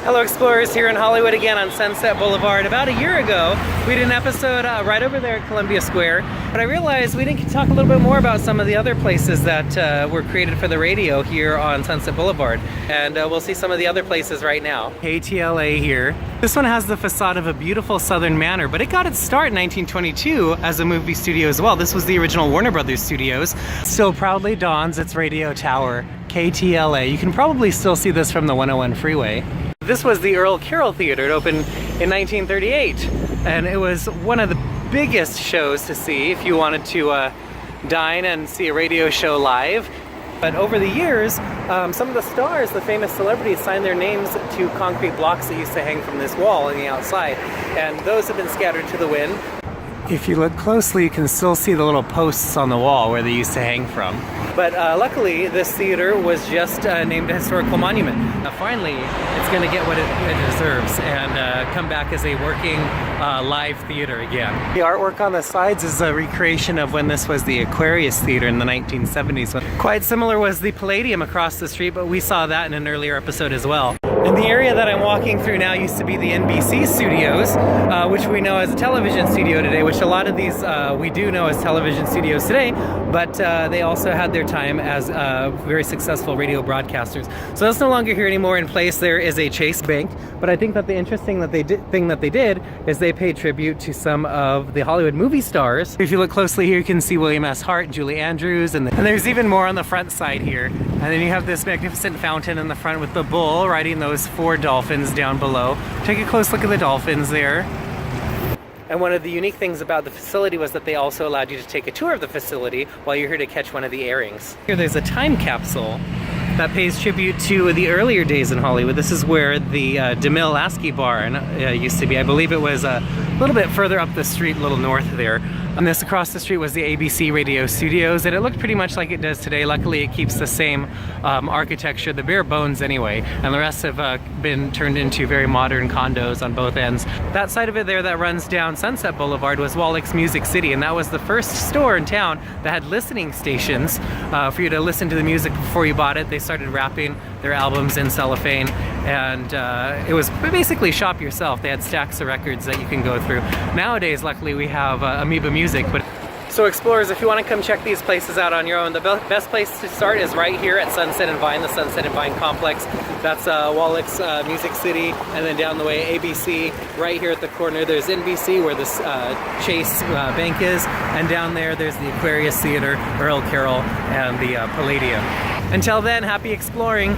Hello Explorers, here in Hollywood again on Sunset Boulevard. About a year ago, we did an episode right over there at Columbia Square, but I realized we didn't talk a little bit more about some of the other places that were created for the radio here on Sunset Boulevard. And we'll see some of the other places right now. KTLA here. This one has the facade of a beautiful southern manor, but it got its start in 1922 as a movie studio as well. This was the original Warner Brothers studios. Still proudly dons its radio tower, KTLA. You can probably still see this from the 101 freeway. This was the Earl Carroll Theater. It opened in 1938, and it was one of the biggest shows to see if you wanted to dine and see a radio show live. But over the years, some of the stars, the famous celebrities, signed their names to concrete blocks that used to hang from this wall on the outside, and those have been scattered to the wind. If you look closely, you can still see the little posts on the wall where they used to hang from. But luckily, this theater was just named a historical monument. Finally, it's going to get what it deserves and come back as a working live theater again. The artwork on the sides is a recreation of when this was the Aquarius Theater in the 1970s. Quite similar was the Palladium across the street, but we saw that in an earlier episode as well. And the area that I'm walking through now used to be the NBC studios, which we know as a television studio today, which a lot of these we do know as television studios today, but they also had their time as very successful radio broadcasters. So that's no longer here anymore. In place there is a Chase Bank, but I think that the interesting thing that they did is they paid tribute to some of the Hollywood movie stars. If you look closely here, you can see William S. Hart, Julie Andrews, and there's even more on the front side here. And then you have this magnificent fountain in the front with the bull riding those 4 dolphins down below. Take a close look at the dolphins there. And one of the unique things about the facility was that they also allowed you to take a tour of the facility while you're here to catch one of the airings. Here there's a time capsule that pays tribute to the earlier days in Hollywood. This is where the DeMille Lasky Barn used to be. I believe it was a little bit further up the street, a little north there. And this across the street was the ABC radio studios, and it looked pretty much like it does today. Luckily, it keeps the same architecture, the bare bones anyway, and the rest have been turned into very modern condos on both ends. That side of it there that runs down Sunset Boulevard was Wallach's Music City, and that was the first store in town that had listening stations for you to listen to the music before you bought it. They started wrapping their albums in cellophane, and it was basically shop yourself. They had stacks of records that you can go through. Nowadays, luckily, we have Amoeba Music. But so Explorers, if you want to come check these places out on your own, the best place to start is right here at Sunset and Vine, the Sunset and Vine complex. That's Wallach's Music City, and then down the way ABC. Right here at the corner there's NBC where this Chase Bank is, and down there there's the Aquarius Theater, Earl Carroll, and the Palladium. Until then, happy exploring!